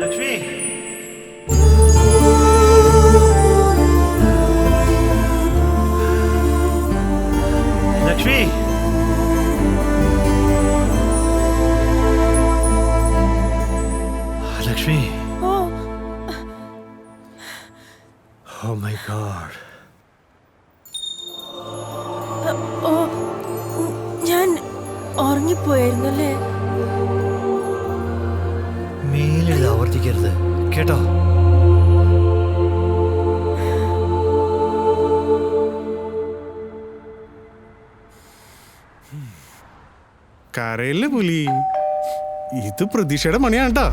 Lakshmi Lakshmi Lakshmi oh my god ഞാൻ ഉറങ്ങിപ്പോയായിരുന്നല്ലേ? മേലിത് ആവർത്തിക്കരുത് കേട്ടോ. കരയില്ലേ പുലി, ഇത് പ്രതീക്ഷയുടെ മണിയാണ്ടാ.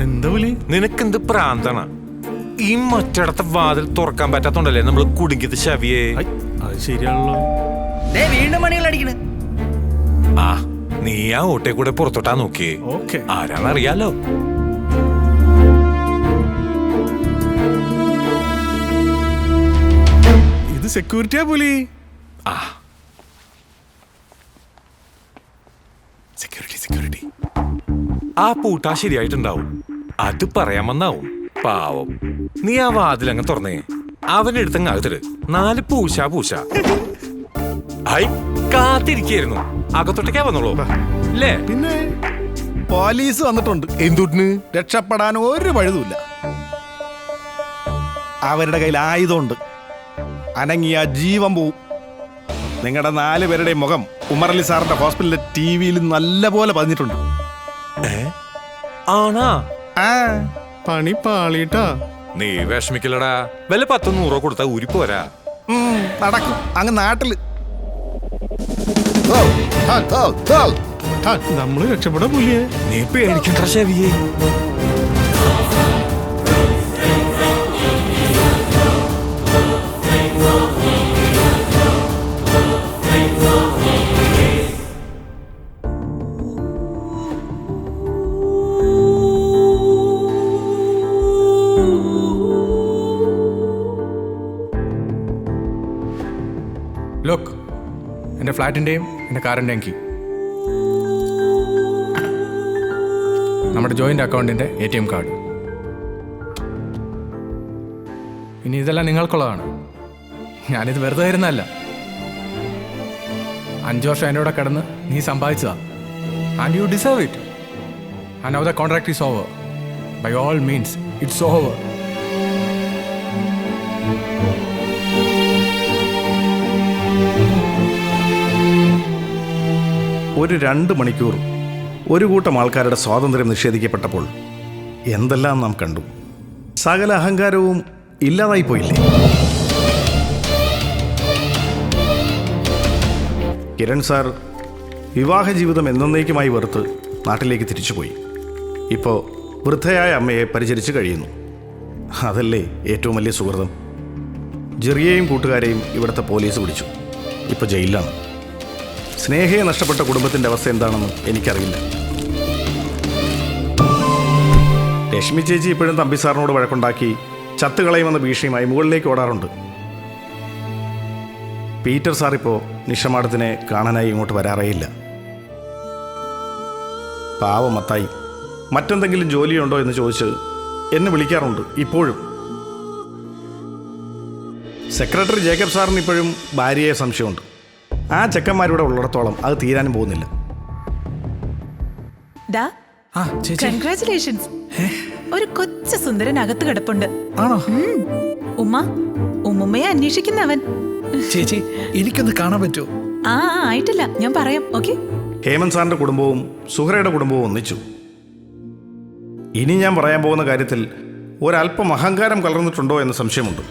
എന്താ പുലി, നിനക്കെന്ത് പ്രാന്താണ്? ഈ മറ്റടത്തെ വാതിൽ തുറക്കാൻ പറ്റാത്തോണ്ടല്ലേ നമ്മൾ കുടുങ്ങിയത് ശവിയെ. അത് ശരിയാണല്ലോ. വീണ്ടും മണികൾ അടിക്കണ്. ആ നീ ആ ഓട്ടെ കൂടെ പുറത്തോട്ടാ നോക്കിയേ. ഓക്കെ, ആരാന്നറിയാലോ. ഇത് സെക്യൂരിറ്റിയാ പുലി. ആ സെക്യൂരിറ്റി സെക്യൂരിറ്റി. ആ പൂട്ടാ ശരിയായിട്ടുണ്ടാവും. അത് പറയാമെന്നാവും. പാവം, നീ ആ വാതിലങ്ങ് തുറന്നേ. അവന്റെ അടുത്തങ്ങ് അകത്തിട്. 4 പൂശ പൂശ. ഹായ്, കാത്തിരിക്കായിരുന്നു. അകത്തോട്ടേക്കാ വന്നോളൂ അല്ലേ? പിന്നെ പോലീസ് വന്നിട്ടുണ്ട്. എന്തുട്ടിന്? രക്ഷപ്പെടാൻ ഒരു വഴുതുമില്ല. അവരുടെ കയ്യിൽ ആയുധമുണ്ട്. അനങ്ങിയ ജീവൻ പോവും. നിങ്ങളുടെ 4 പേരുടെയും മുഖം ഉമർ അലി സാറിന്റെ ഹോസ്പിറ്റലിലെ TV-യിൽ നല്ല പോലെ പതിഞ്ഞിട്ടുണ്ട്. ആണാ? ആ പണി പാളിട്ടാ. നീ വിഷമിക്കലടാ. വല്ല 10-100 കൊടുത്താ ഊരിപ്പോരാ. നടക്കും അങ്ങ് നാട്ടില്. നമ്മള് രക്ഷപ്പെടാ പുലിയെ. നീ പേടിക്കണ്ട ശവിയെ. ലോക്ക്, എൻ്റെ ഫ്ലാറ്റിൻ്റെയും എൻ്റെ കാറിൻ്റെയും കീ, നമ്മുടെ ജോയിൻ്റ് അക്കൗണ്ടിൻ്റെ ATM കാർഡ്. ഇനി ഇതെല്ലാം നിങ്ങൾക്കുള്ളതാണ്. ഞാനിത് വെറുതെ തരുന്നതല്ല. 5 വർഷം എൻ്റെ കൂടെ കിടന്ന് നീ സമ്പാദിച്ചതാ. And you deserve it. And now the contract is over. By all means it's over. ഒരു 2 മണിക്കൂർ ഒരു കൂട്ടം ആൾക്കാരുടെ സ്വാതന്ത്ര്യം നിഷേധിക്കപ്പെട്ടപ്പോൾ എന്തെല്ലാം നാം കണ്ടു. സകല അഹങ്കാരവും ഇല്ലാതായി പോയില്ലേ? കിരൺ സാർ വിവാഹ ജീവിതം എന്നേക്കുമായി വെറുത്ത് നാട്ടിലേക്ക് തിരിച്ചുപോയി. ഇപ്പോൾ വൃദ്ധയായ അമ്മയെ പരിചരിച്ച് കഴിയുന്നു. അതല്ലേ ഏറ്റവും വലിയ സുഹൃതം. ജെറിയെയും കൂട്ടുകാരെയും ഇവിടുത്തെ പോലീസ് പിടിച്ചു. ഇപ്പോൾ ജയിലിലാണ്. സ്നേഹയെ നഷ്ടപ്പെട്ട കുടുംബത്തിൻ്റെ അവസ്ഥ എന്താണെന്ന് എനിക്കറിയില്ല. ലക്ഷ്മി ചേച്ചി ഇപ്പോഴും തമ്പി സാറിനോട് വഴക്കുണ്ടാക്കി ചത്തുകളയുമെന്ന ഭീഷണിയുമായി മുകളിലേക്ക് ഓടാറുണ്ട്. പീറ്റർ സാർ ഇപ്പോൾ നിഷമാടത്തിനെ കാണാനായി ഇങ്ങോട്ട് വരാറേയില്ല. പാവം മത്തായി മറ്റെന്തെങ്കിലും ജോലിയുണ്ടോ എന്ന് ചോദിച്ച് എന്നെ വിളിക്കാറുണ്ട് ഇപ്പോഴും. സെക്രട്ടറി ജേക്കബ് സാറിന് ഇപ്പോഴും ഭാര്യയെ സംശയമുണ്ട്. ആ ചെക്കന്മാരിവിടെ ഉള്ളിടത്തോളം അത് തീരാനും പോകുന്നില്ല. കൺഗ്രാറ്റുലേഷൻസ്. ഒരു കൊച്ചു സുന്ദരൻ അകത്ത് കിടപ്പുണ്ട്. ആണോ? ഉമ്മയെ അന്വേഷിക്കുന്നവൻ. ചേച്ചി, എനിക്കൊന്ന് കാണാൻ പറ്റുമോ? ആയിട്ടില്ല, ഞാൻ പറയാം. ഓക്കെ. ഹേമന്ത് സാറിന്റെ കുടുംബവും സുഹറയുടെ കുടുംബവും ഒന്നിച്ചു. ഇനി ഞാൻ പറയാൻ പോകുന്ന കാര്യത്തിൽ ഒരല്പം അഹങ്കാരം കലർന്നിട്ടുണ്ടോ എന്ന് സംശയമുണ്ട്.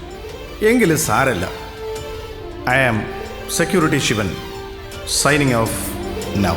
എങ്കിലും സാരല്ല. I am Security Shivan, signing off now.